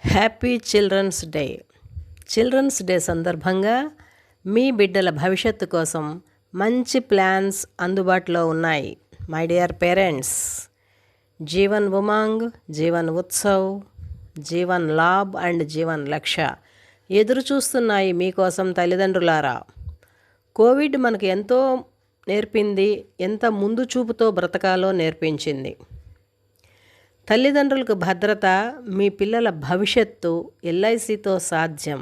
Happy children's day సందర్భంగా మీ బిడ్డల భవిష్యత్తు కోసం మంచి ప్లాన్స్ అందుబాటులో ఉన్నాయి. My dear parents, Jeevan Umang, Jeevan Utsav, Jeevan Labh and Jeevan లక్ష్య ఎదురు చూస్తున్నాయి మీకోసం తల్లిదండ్రులారా. కోవిడ్ మనకు ఎంతో నేర్పింది, ఎంత ముందు చూపుతో బ్రతకాలో నేర్పించింది. తల్లిదండ్రులకు భద్రత, మీ పిల్లల భవిష్యత్తు ఎల్ఐసితో సాధ్యం.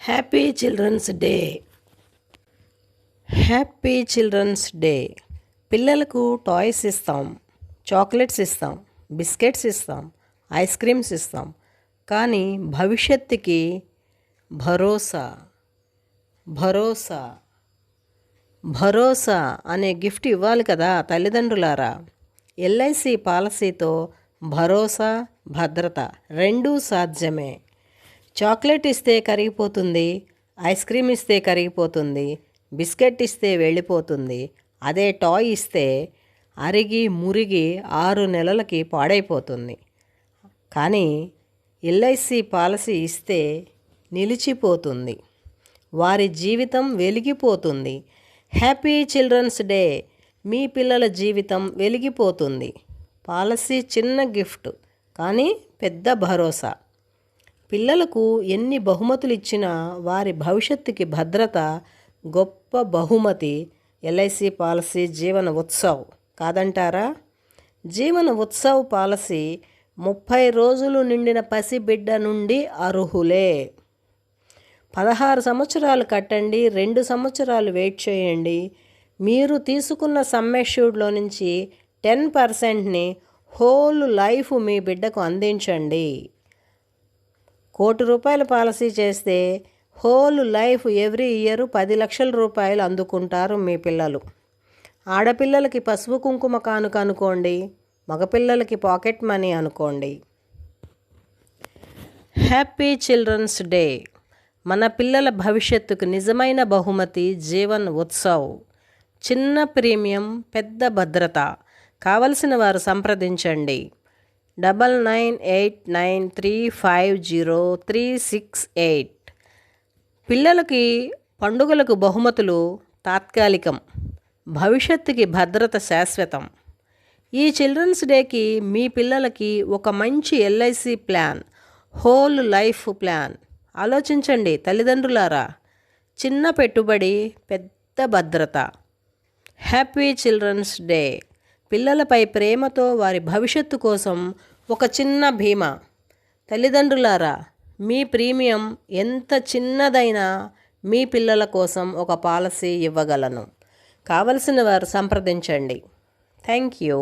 Happy children's day. పిల్లలకు టాయ్స్ ఇస్తాం, చాక్లెట్స్ ఇస్తాం, బిస్కెట్స్ ఇస్తాం, ఐస్ క్రీమ్స్ ఇస్తాం. కానీ భవిష్యత్తుకి భరోసా అనే గిఫ్ట్ ఇవ్వాలి కదా తల్లిదండ్రులారా. ఎల్ఐసి పాలసీతో భరోసా, భద్రత రెండూ సాధ్యమే. చాక్లెట్ ఇస్తే కరిగిపోతుంది, ఐస్ క్రీమ్ ఇస్తే కరిగిపోతుంది, బిస్కెట్ ఇస్తే వెళ్ళిపోతుంది. అదే టాయ్ ఇస్తే అరిగి మురిగి 6 నెలలకి పాడైపోతుంది. కానీ ఎల్ఐసి పాలసీ ఇస్తే నిలిచిపోతుంది, వారి జీవితం వెలిగిపోతుంది. Happy children's day. మీ పిల్లల జీవితం వెలిగిపోతుంది. పాలసీ చిన్న గిఫ్ట్, కానీ పెద్ద భరోసా. పిల్లలకు ఎన్ని బహుమతులు ఇచ్చినా వారి భవిష్యత్తుకి భద్రత గొప్ప బహుమతి. ఎల్ఐసి పాలసీ జీవన ఉత్సవ్ కాదంటారా? జీవన ఉత్సవ్ పాలసీ 30 రోజులు నిండిన పసిబిడ్డ నుండి అర్హులే. 16 సంవత్సరాలు కట్టండి, 2 సంవత్సరాలు వెయిట్ చేయండి. మీరు తీసుకున్న సమ్మెష్యూడ్లో నుంచి 10%ని హోల్ లైఫ్ మీ బిడ్డకు అందించండి. ₹1,00,00,000 పాలసీ చేస్తే హోల్ లైఫ్ ఎవ్రీ ఇయర్ 10 లక్షల రూపాయలు అందుకుంటారు మీ పిల్లలు. ఆడపిల్లలకి పసుపు కుంకుమ కానుక అనుకోండి, మగపిల్లలకి పాకెట్ మనీ అనుకోండి. Happy children's day. మన పిల్లల భవిష్యత్తుకు నిజమైన బహుమతి జీవన్ ఉత్సవ్. చిన్న ప్రీమియం, పెద్ద భద్రత. కావలసిన వారు సంప్రదించండి 9989350368. పిల్లలకి పండుగలకు బహుమతులు తాత్కాలికం, భవిష్యత్తుకి భద్రత శాశ్వతం. ఈ చిల్డ్రన్స్ డేకి మీ పిల్లలకి ఒక మంచి LIC plan, whole life plan ఆలోచించండి తల్లిదండ్రులారా. చిన్న పెట్టుబడి, పెద్ద భద్రత. Happy children's day. పిల్లలపై ప్రేమతో వారి భవిష్యత్తు కోసం ఒక చిన్న బీమా. తల్లిదండ్రులారా, మీ ప్రీమియం ఎంత చిన్నదైనా మీ పిల్లల కోసం ఒక పాలసీ ఇవ్వగలను. కావలసిన వారు సంప్రదించండి. Thank you.